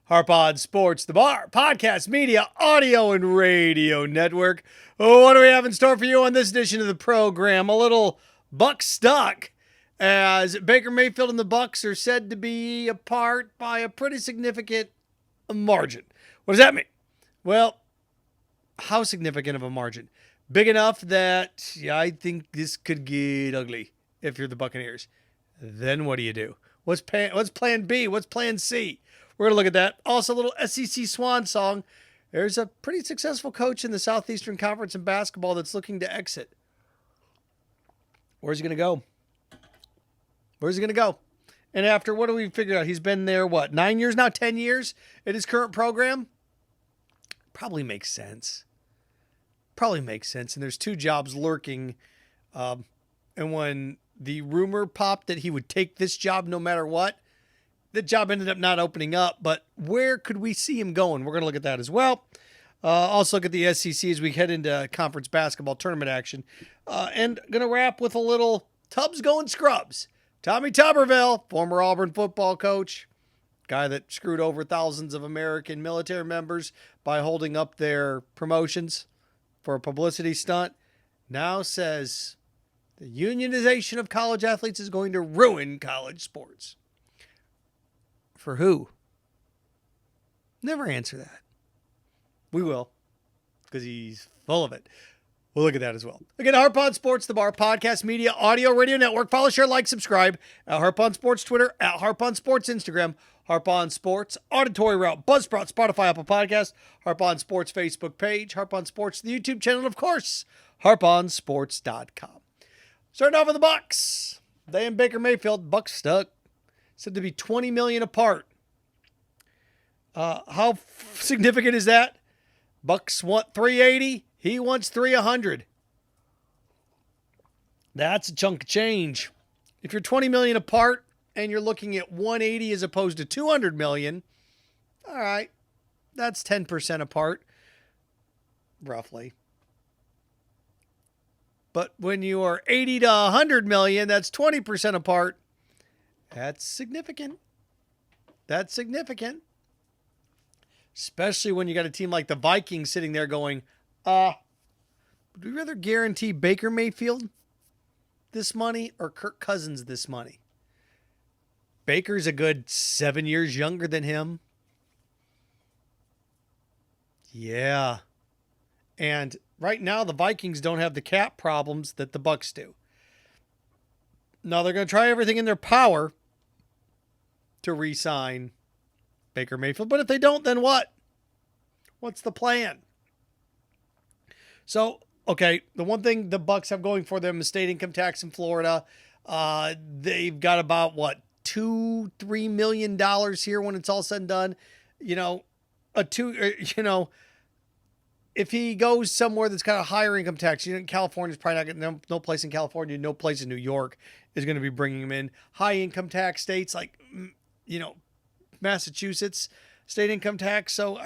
Harp on Sports, the Bar, podcast, media, audio, and radio network. Oh, what do we have in store for you on this edition of the program? A little Bucs stuck, as Baker Mayfield and the Bucs are said to be apart by a pretty significant margin. What does that mean? Well, how significant of a margin? Big enough that I think this could get ugly if you're the Buccaneers. Then what do you do? What's plan B? What's plan C? We're going to look at that. Also, a little SEC Swan song. There's a pretty successful coach in the Southeastern Conference in basketball that's looking to exit. Where's he going to go? Where's he going to go? And after, what do we figure out? He's been there, 9 years now? 10 years at his current program? Probably makes sense. And there's two jobs lurking. And when the rumor popped that he would take this job no matter what, the job ended up not opening up. But where could we see him going? We're going to look at that as well. Also look at the SEC as we head into conference basketball tournament action. And going to wrap with a little Tubbs going scrubs. Tommy Tubberville, former Auburn football coach, guy that screwed over thousands of American military members by holding up their promotions for a publicity stunt, now says the unionization of college athletes is going to ruin college sports. For who? Never answer that. We will, because he's full of it. We'll look at that as well. Again, Harp on Sports, the Bar, podcast, media, audio, radio network. Follow, share, like, subscribe at Harp on Sports Twitter, at Harp on Sports Instagram, Harp on Sports auditory route, Buzzsprout, Spotify, Apple Podcasts, Harp on Sports Facebook page, Harp on Sports the YouTube channel, and of course, harponsports.com. Starting off with the Bucs. They and Baker Mayfield, Bucs stuck. Said to be $20 million apart. How significant is that? Bucs want $380. He wants $300. That's a chunk of change. If you're $20 million apart and you're looking at $180 as opposed to $200 million, all right, that's 10% apart, roughly. But when you are $80 to $100 million, that's 20% apart. That's significant. Especially when you got a team like the Vikings sitting there going, would we rather guarantee Baker Mayfield this money or Kirk Cousins this money? Baker's a good 7 years younger than him. Yeah. And right now, the Vikings don't have the cap problems that the Bucs do. Now, they're going to try everything in their power to re-sign Baker Mayfield. But if they don't, then what? What's the plan? So, okay, the one thing the Bucs have going for them is state income tax in Florida. They've got about, $2-3 million here when it's all said and done. If he goes somewhere that's got a higher income tax, California's probably not getting no place in California, no place in New York is going to be bringing him in. High income tax states like, Massachusetts, state income tax. So,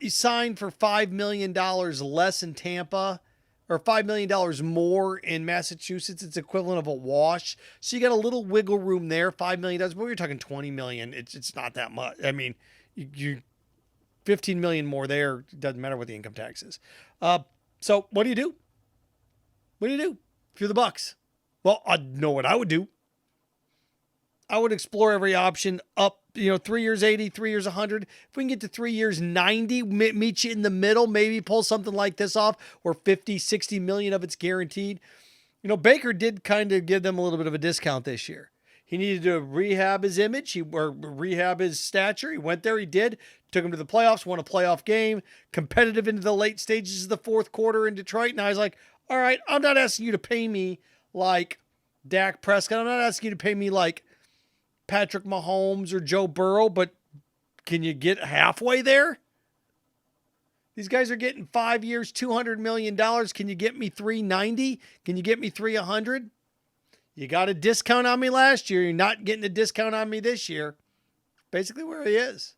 he signed for $5 million less in Tampa or $5 million more in Massachusetts. It's equivalent of a wash. So you got a little wiggle room there, $5 million. But we're talking $20 million. It's not that much. You $15 million more there. Doesn't matter what the income tax is. So what do you do? What do you do if you're the Bucs? Well, I know what I would do. I would explore every option up, 3 years 80, 3 years 100. If we can get to 3 years 90, meet you in the middle, maybe pull something like this off where 50, 60 million of it's guaranteed. Baker did kind of give them a little bit of a discount this year. He needed to rehab his image, or rehab his stature. He went there, he did. Took him to the playoffs, won a playoff game, competitive into the late stages of the fourth quarter in Detroit. Now he's like, all right, I'm not asking you to pay me like Dak Prescott. I'm not asking you to pay me like Patrick Mahomes or Joe Burrow, but can you get halfway there? These guys are getting 5 years, $200 million. Can you get me $390? Can you get me $300? You got a discount on me last year. You're not getting a discount on me this year. Basically where he is.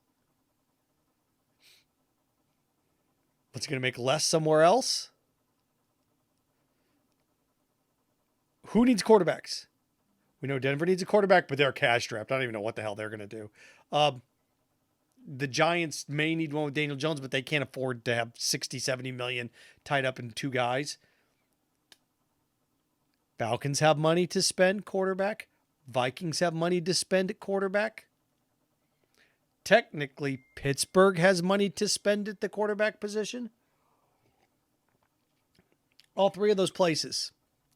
What's he going to make less somewhere else? Who needs quarterbacks? We know Denver needs a quarterback, but they're cash strapped. I don't even know what the hell they're going to do. the Giants may need one with Daniel Jones, but they can't afford to have 60, 70 million tied up in two guys. Falcons have money to spend quarterback. Vikings have money to spend at quarterback. Technically, Pittsburgh has money to spend at the quarterback position. All three of those places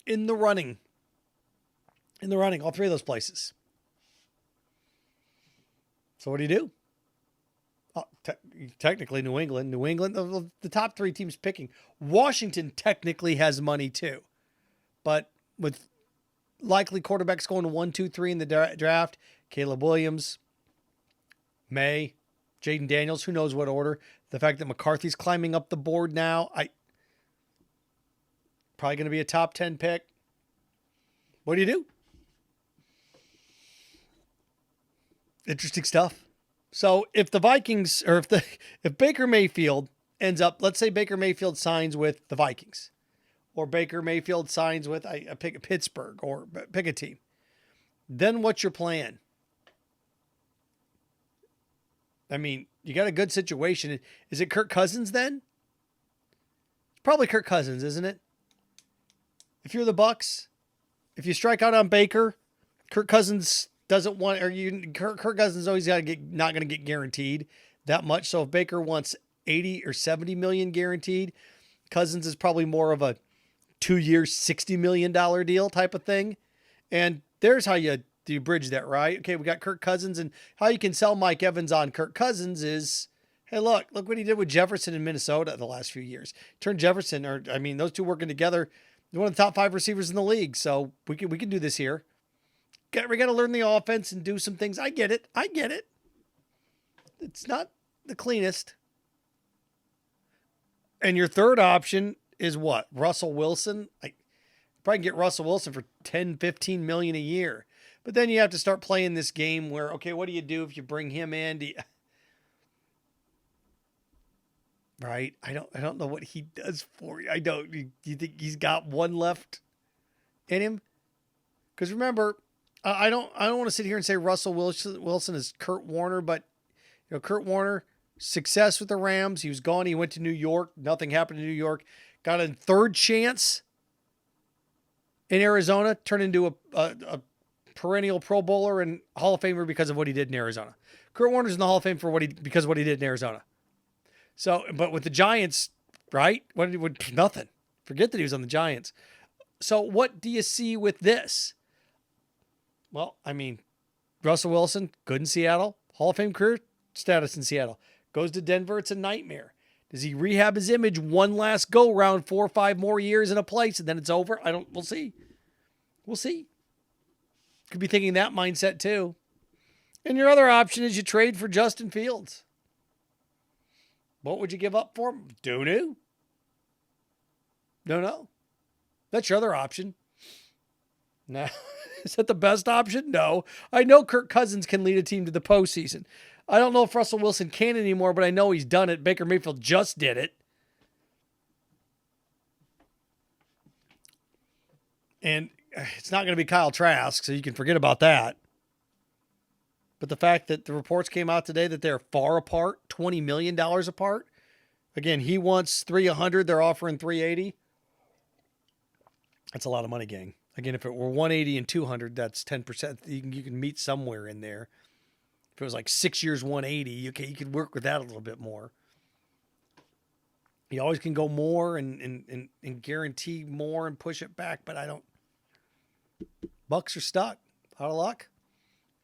in the running. All three of those places. So what do you do? Technically, New England, the top three teams picking. Washington technically has money too. But with likely quarterbacks going to 1, 2, 3 in the draft, Caleb Williams, May, Jaden Daniels, who knows what order. The fact that McCarthy's climbing up the board now, probably going to be a top 10 pick. What do you do? Interesting stuff. So if the Vikings, or if Baker Mayfield ends up, let's say Baker Mayfield signs with the Vikings, or Baker Mayfield signs with I pick Pittsburgh, or pick a team, then what's your plan? I mean, you got a good situation. Is it Kirk Cousins then? It's probably Kirk Cousins, isn't it? If you're the Bucs, if you strike out on Baker, Kirk Cousins doesn't want, or Kirk Cousins always not going to get guaranteed that much. So if Baker wants 80 or 70 million guaranteed, Cousins is probably more of a 2-year, $60 million deal type of thing. And there's how you bridge that, right? Okay, we got Kirk Cousins, and how you can sell Mike Evans on Kirk Cousins is, hey, look what he did with Jefferson in Minnesota the last few years. Turned Jefferson, those two working together, one of the top 5 receivers in the league. So we can do this here. We got to learn the offense and do some things. I get it. It's not the cleanest. And your third option is what? Russell Wilson? Probably can get Russell Wilson for 10, 15 million a year. But then you have to start playing this game where, okay, what do you do if you bring him in? Right? I don't know what he does for you. Do you think he's got one left in him? Because remember, I don't want to sit here and say Russell Wilson is Kurt Warner, but Kurt Warner, success with the Rams. He was gone. He went to New York. Nothing happened in New York. Got a third chance in Arizona. Turned into a perennial Pro Bowler and Hall of Famer because of what he did in Arizona. Kurt Warner's in the Hall of Fame because of what he did in Arizona. So, but with the Giants, right? Nothing. Forget that he was on the Giants. So what do you see with this? Well, Russell Wilson, good in Seattle. Hall of Fame career status in Seattle. Goes to Denver, it's a nightmare. Does he rehab his image one last go round, 4 or 5 more years in a place, and then it's over? We'll see. We'll see. Could be thinking that mindset too. And your other option is you trade for Justin Fields. What would you give up for him? Don't know. That's your other option. Now, is that the best option? No. I know Kirk Cousins can lead a team to the postseason. I don't know if Russell Wilson can anymore, but I know he's done it. Baker Mayfield just did it. And it's not going to be Kyle Trask, so you can forget about that. But the fact that the reports came out today that they're far apart, $20 million apart. Again, he wants $300. They're offering $380. That's a lot of money, gang. Again, if it were $180 and $200, that's 10%. You can meet somewhere in there. If it was like 6 years, $180, okay, you could work with that a little bit more. You always can go more and guarantee more and push it back, but I don't. Bucs are stuck. Out of luck.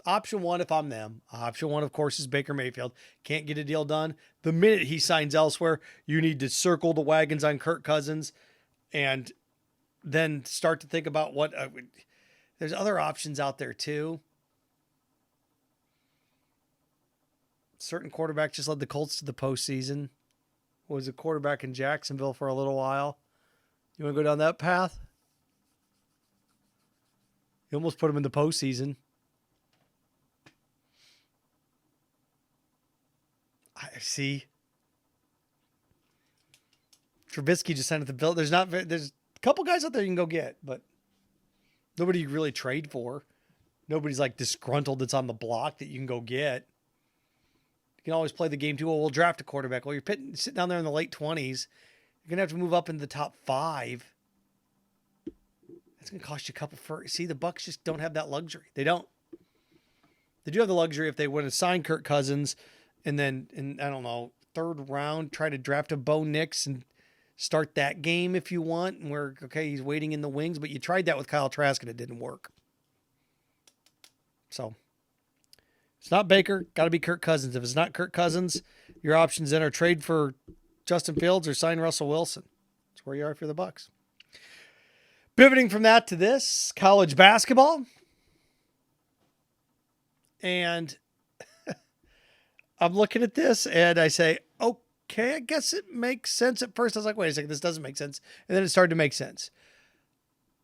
Option one, if I'm them. Option one, of course, is Baker Mayfield. Can't get a deal done. The minute he signs elsewhere, you need to circle the wagons on Kirk Cousins and then start to think about what. There's other options out there, too. Certain quarterback just led the Colts to the postseason. Was a quarterback in Jacksonville for a little while. You want to go down that path? You almost put him in the postseason. I see. Trubisky just signed at the bill. There's a couple guys out there you can go get, but nobody you really trade for. Nobody's like disgruntled that's on the block that you can go get. can always play the game too. Well, we'll draft a quarterback. Well, you're sitting down there in the late 20s. You're going to have to move up into the top 5. That's going to cost you a couple for. See, the Bucs just don't have that luxury. They don't. They do have the luxury if they want to sign Kirk Cousins and then, in, I don't know, 3rd round, try to draft a Bo Nix and start that game if you want. And we're, okay, he's waiting in the wings. But you tried that with Kyle Trask and it didn't work. So, it's not Baker. Got to be Kirk Cousins. If it's not Kirk Cousins, your options then are trade for Justin Fields or sign Russell Wilson. That's where you are if you're the Bucs. Pivoting from that to this, college basketball. And I'm looking at this and I say, okay, I guess it makes sense. At first I was like, wait a second, this doesn't make sense. And then it started to make sense.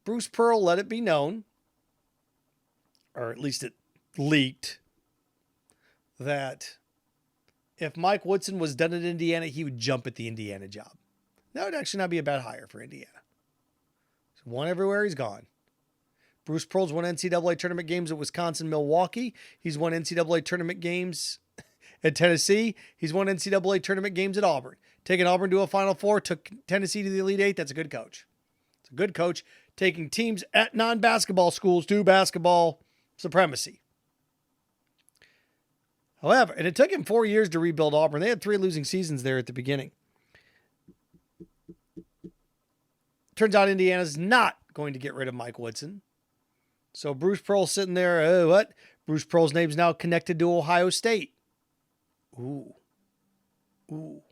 Bruce Pearl let it be known, or at least it leaked, that if Mike Woodson was done at Indiana, he would jump at the Indiana job. That would actually not be a bad hire for Indiana. He's won everywhere he's gone. Bruce Pearl's won NCAA tournament games at Wisconsin, Milwaukee. He's won NCAA tournament games at Tennessee. He's won NCAA tournament games at Auburn. Taking Auburn to a Final Four, took Tennessee to the Elite Eight. That's a good coach. It's a good coach taking teams at non-basketball schools to basketball supremacy. However, and it took him 4 years to rebuild Auburn. They had 3 losing seasons there at the beginning. Turns out Indiana's not going to get rid of Mike Woodson. So Bruce Pearl's sitting there. What? Bruce Pearl's name's now connected to Ohio State. Ooh. Who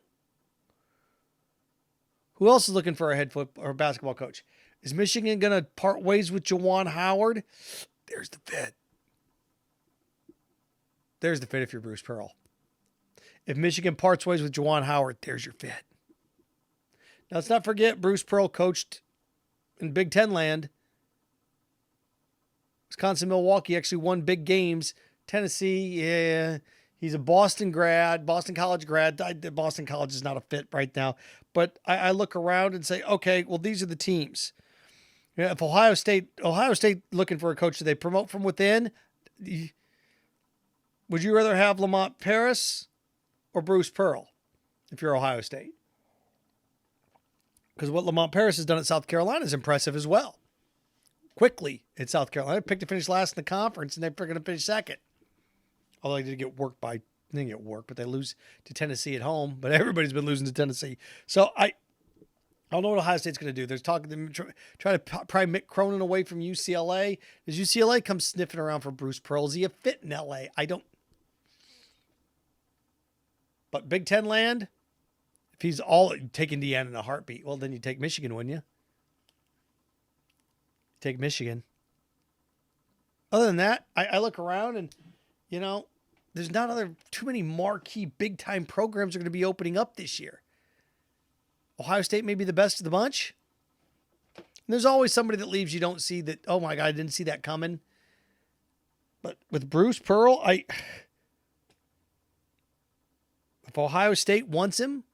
else is looking for a head foot or basketball coach? Is Michigan going to part ways with Juwan Howard? There's the fit. There's the fit if you're Bruce Pearl. If Michigan parts ways with Juwan Howard, there's your fit. Now, let's not forget Bruce Pearl coached in Big Ten land. Wisconsin, Milwaukee actually won big games. Tennessee, yeah, he's a Boston College grad. Boston College is not a fit right now. But I look around and say, okay, well, these are the teams. Yeah, if Ohio State looking for a coach, do they promote from within? Would you rather have Lamont Paris or Bruce Pearl if you're Ohio State? Because what Lamont Paris has done at South Carolina is impressive as well. Quickly at South Carolina. Picked to finish last in the conference, and they're going to finish second. Although they did get worked by, they didn't get worked, but they lose to Tennessee at home. But everybody's been losing to Tennessee. So I don't know what Ohio State's going to do. There's talk of them try to pry Mick Cronin away from UCLA. Does UCLA come sniffing around for Bruce Pearl? Is he a fit in LA? I don't. But Big Ten land, if he's all take Indiana in a heartbeat, well, then you take Michigan, wouldn't you? Take Michigan. Other than that, I look around and, there's not too many marquee big-time programs are going to be opening up this year. Ohio State may be the best of the bunch. And there's always somebody that leaves you don't see that, oh my God, I didn't see that coming. But with Bruce Pearl, if Ohio State wants him,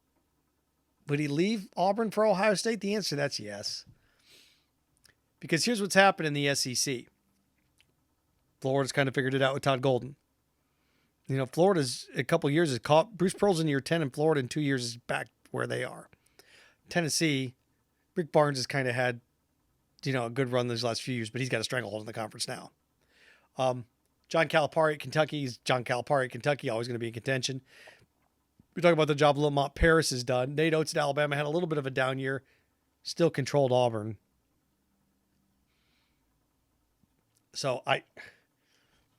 would he leave Auburn for Ohio State? The answer to that's yes. Because here's what's happened in the SEC. Florida's kind of figured it out with Todd Golden. Florida's a couple years has caught Bruce Pearl's in year 10 in Florida in 2 years is back where they are. Tennessee, Rick Barnes has kind of had, a good run these last few years, but he's got a stranglehold in the conference now. John Calipari at Kentucky is John Calipari at Kentucky, always going to be in contention. We talk about the job Lamont Paris has done. Nate Oates at Alabama had a little bit of a down year, still controlled Auburn. So I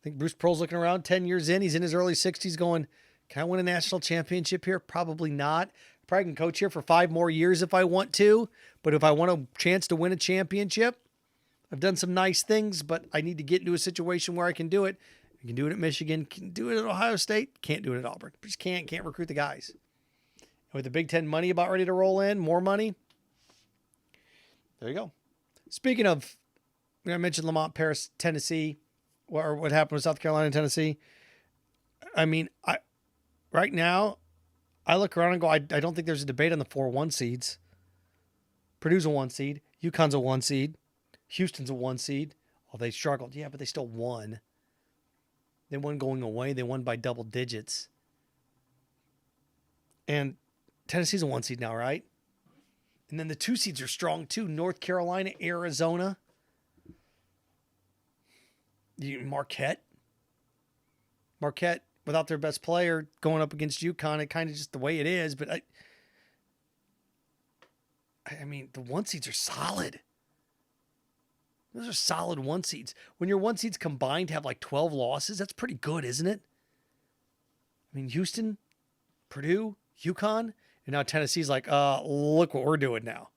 think Bruce Pearl's looking around 10 years in. He's in his early 60s going, can I win a national championship here? Probably not. Probably can coach here for 5 more years if I want to. But if I want a chance to win a championship, I've done some nice things, but I need to get into a situation where I can do it. I can do it at Michigan, can do it at Ohio State, can't do it at Auburn. Just can't recruit the guys. And with the Big Ten money about ready to roll in, more money, there you go. Speaking of, I mentioned Lamont Paris, Tennessee, or what happened with South Carolina and Tennessee. I mean, right now, I look around and go, I don't think there's a debate on the 4-1 seeds. Purdue's a 1 seed. UConn's a 1 seed. Houston's a 1 seed. Oh, they struggled. Yeah, but they still won. They won going away. They won by double digits. And Tennessee's a 1 seed now, right? And then the 2 seeds are strong too. North Carolina, Arizona. Marquette without their best player going up against UConn. It kind of just the way it is. But I mean, the 1 seeds are solid. Those are solid 1 seeds. When your 1 seeds combined have like 12 losses, that's pretty good, isn't it? I mean, Houston, Purdue, UConn, and now Tennessee's like, look what we're doing now.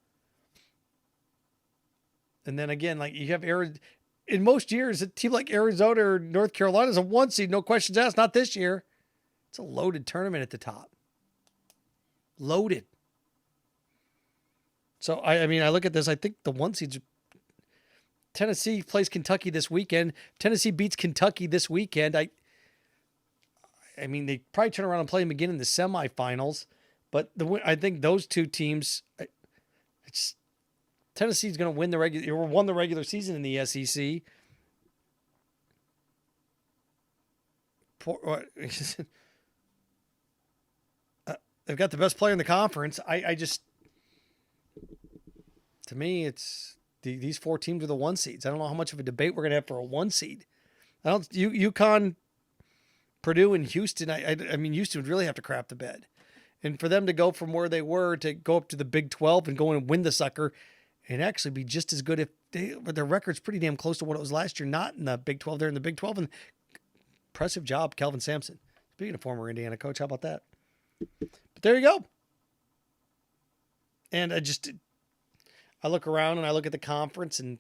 And then again, like you have in most years, a team like Arizona or North Carolina is a 1 seed, no questions asked. Not this year. It's a loaded tournament at the top. Loaded. So I mean, I look at this. I think the 1 seeds. Tennessee plays Kentucky this weekend. Tennessee beats Kentucky this weekend. I mean, they probably turn around and play them again in the semifinals. But I think those two teams, Tennessee's going to win won the regular season in the SEC. They've got the best player in the conference. To me, it's these 4 teams are the 1 seeds. I don't know how much of a debate we're going to have for a 1 seed. UConn, Purdue, and Houston. I mean, Houston would really have to crap the bed. And for them to go from where they were to go up to the Big 12 and go in and win the sucker and actually be just as good but their record's pretty damn close to what it was last year. Not in the Big 12. They're in the Big 12. And impressive job, Kelvin Sampson. Speaking of former Indiana coach, how about that? But there you go. And I look around and I look at the conference and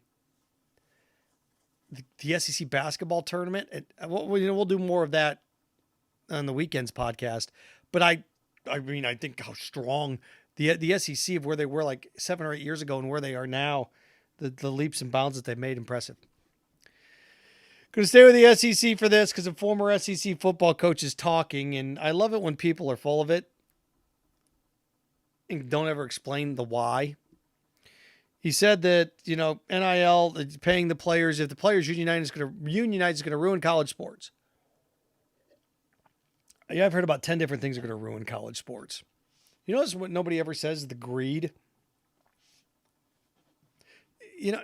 the SEC basketball tournament. And we'll do more of that on the weekends podcast. But I mean, I think how strong the SEC of where they were like 7 or 8 years ago and where they are now, the leaps and bounds that they've made, impressive. Going to stay with the SEC for this because a former SEC football coach is talking, and I love it when people are full of it and don't ever explain the why. He said that, NIL, paying the players, if the players unionize, is going to ruin college sports. Yeah, I've heard about 10 different things that are going to ruin college sports. You notice what nobody ever says, the greed.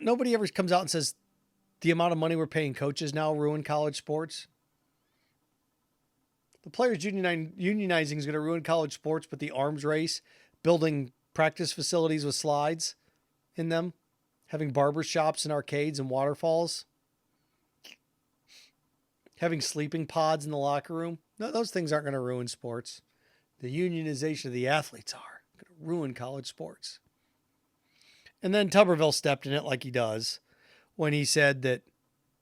Nobody ever comes out and says the amount of money we're paying coaches now ruin college sports. The players unionizing is going to ruin college sports, but the arms race, building practice facilities with slides in them, having barber shops and arcades and waterfalls, having sleeping pods in the locker room. No, those things aren't going to ruin sports. The unionization of the athletes are going to ruin college sports. And then Tubberville stepped in it like he does when he said that,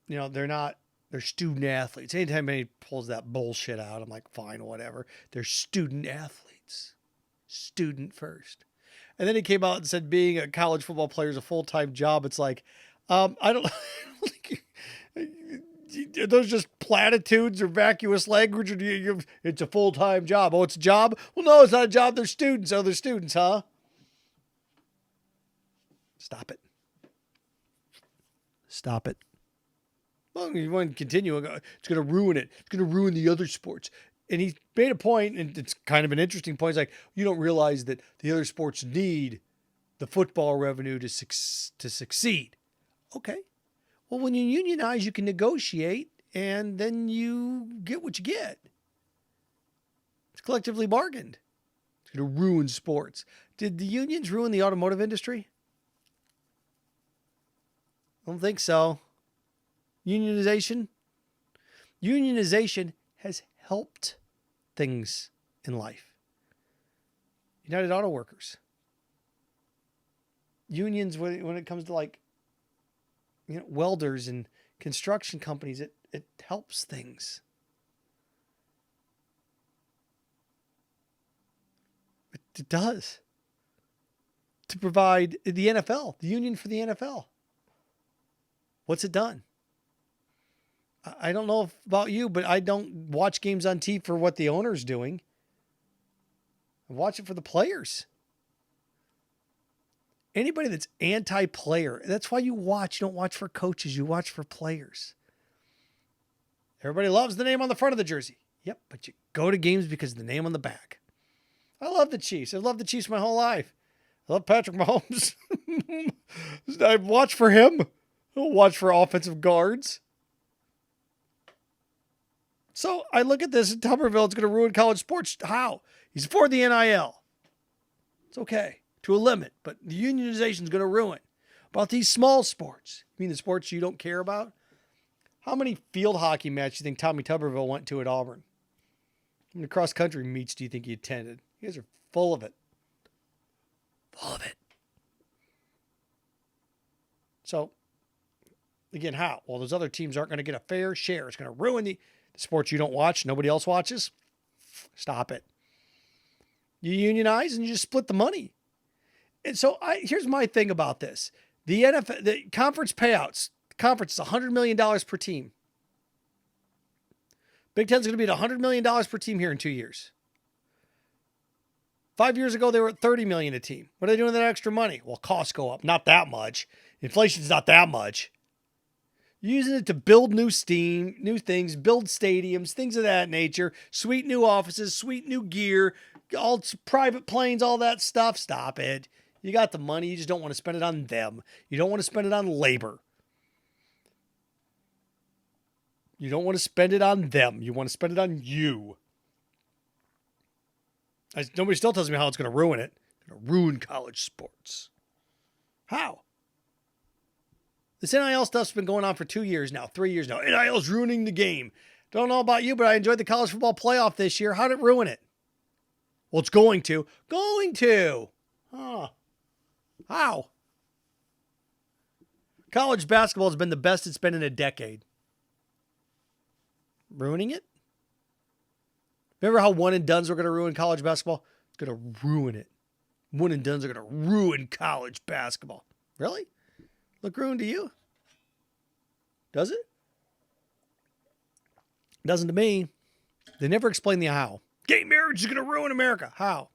they're student athletes. Anytime anybody pulls that bullshit out, I'm like, fine, whatever. They're student athletes. Student first. And then he came out and said being a college football player is a full-time job. It's like, I don't are those just platitudes or vacuous language? Or it's a full-time job. Oh, it's a job? Well, no, it's not a job. They're students. Oh, they're students, huh? Stop it. Stop it. Well, you want to continue. It's going to ruin it. It's going to ruin the other sports. And he made a point, and it's kind of an interesting point. It's like, you don't realize that the other sports need the football revenue to succeed. Okay. Well, when you unionize, you can negotiate, and then you get what you get. It's collectively bargained. It's going to ruin sports. Did the unions ruin the automotive industry? I don't think so. Unionization has helped things in life. United Auto Workers. Unions, when it comes to welders and construction companies, it helps things. It does. To provide the NFL, the union for the NFL. What's it done? I don't know about you, but I don't watch games on TV for what the owner's doing. I watch it for the players. Anybody that's anti-player, that's why you watch. You don't watch for coaches. You watch for players. Everybody loves the name on the front of the jersey. Yep, but you go to games because of the name on the back. I love the Chiefs. I've loved the Chiefs my whole life. I love Patrick Mahomes. I watch for him. I'll watch for offensive guards. So I look at this, and Tubberville is going to ruin college sports. How? He's for the NIL. It's okay to a limit, but the unionization is going to ruin. About these small sports, you mean the sports you don't care about? How many field hockey matches do you think Tommy Tubberville went to at Auburn? How many cross-country meets do you think he attended? You guys are full of it. Full of it. So, again, how? Well, those other teams aren't going to get a fair share. It's going to ruin the sports you don't watch, nobody else watches. Stop it. You unionize and you just split the money. And so here's my thing about this. The NFL, the conference payouts, the conference is $100 million per team. Big Ten's going to be at $100 million per team here in 2 years. 5 years ago, they were at $30 million a team. What are they doing with that extra money? Well, costs go up. Not that much. Inflation's not that much. Using it to build new things, build stadiums, things of that nature, sweet new offices, sweet new gear, all private planes, all that stuff. Stop it. You got the money. You just don't want to spend it on them. You don't want to spend it on labor. You don't want to spend it on them. You want to spend it on you. Nobody still tells me how it's going to ruin it. It's going to ruin college sports. How? This NIL stuff's been going on for 2 years now, 3 years now. NIL's ruining the game. Don't know about you, but I enjoyed the college football playoff this year. How did it ruin it? Well, it's going to. Going to. Huh. How? College basketball has been the best it's been in a decade. Ruining it? Remember how one and dones were going to ruin college basketball? It's going to ruin it. One and dones are going to ruin college basketball. Really? Look ruined to you? Does it? Doesn't to me. They never explain the how. Gay marriage is going to ruin America. How?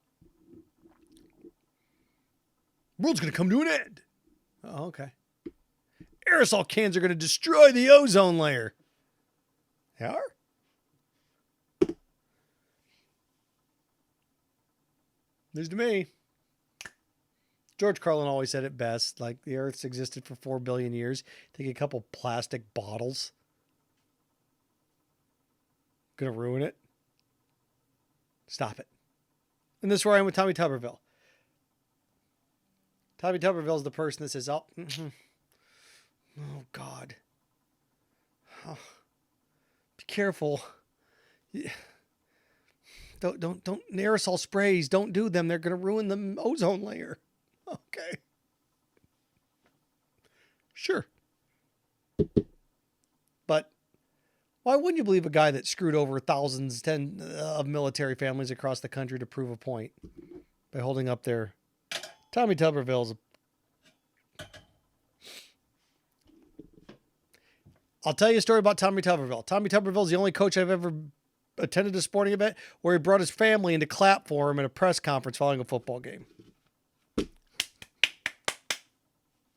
The world's going to come to an end. Oh, okay. Aerosol cans are going to destroy the ozone layer. They are? News to me. George Carlin always said it best, like the Earth's existed for 4 billion years. Take a couple plastic bottles. Gonna ruin it. Stop it. And this is where I am with Tommy Tubberville. Tommy Tubberville is the person that says, oh God. Oh, be careful. Yeah. Don't aerosol sprays. Don't do them. They're going to ruin the ozone layer. Okay. Sure. But why wouldn't you believe a guy that screwed over thousands of military families across the country to prove a point by holding up their Tommy Tubberville's? I'll tell you a story about Tommy Tubberville. Tommy Tubberville is the only coach I've ever attended a sporting event where he brought his family in to clap for him in a press conference following a football game.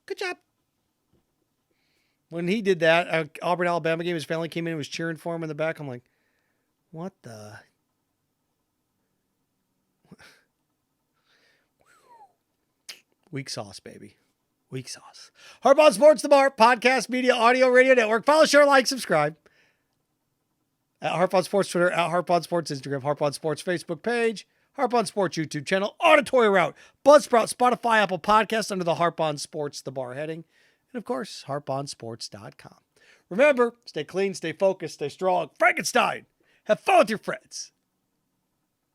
Good job. When he did that, Auburn, Alabama game, his family came in and was cheering for him in the back. I'm like, what the? Weak sauce, baby. Weak sauce. Harbaugh Sports, the Bar, podcast, media, audio, radio network. Follow, share, like, subscribe. At Harbaugh Sports Twitter, at Harbaugh Sports Instagram, Harbaugh Sports Facebook page, Harbaugh Sports YouTube channel, Auditory Route, Buzzsprout, Spotify, Apple Podcasts under the Harbaugh Sports, the Bar heading. And of course, harbaughnsports.com. Remember, stay clean, stay focused, stay strong. Frankenstein, have fun with your friends.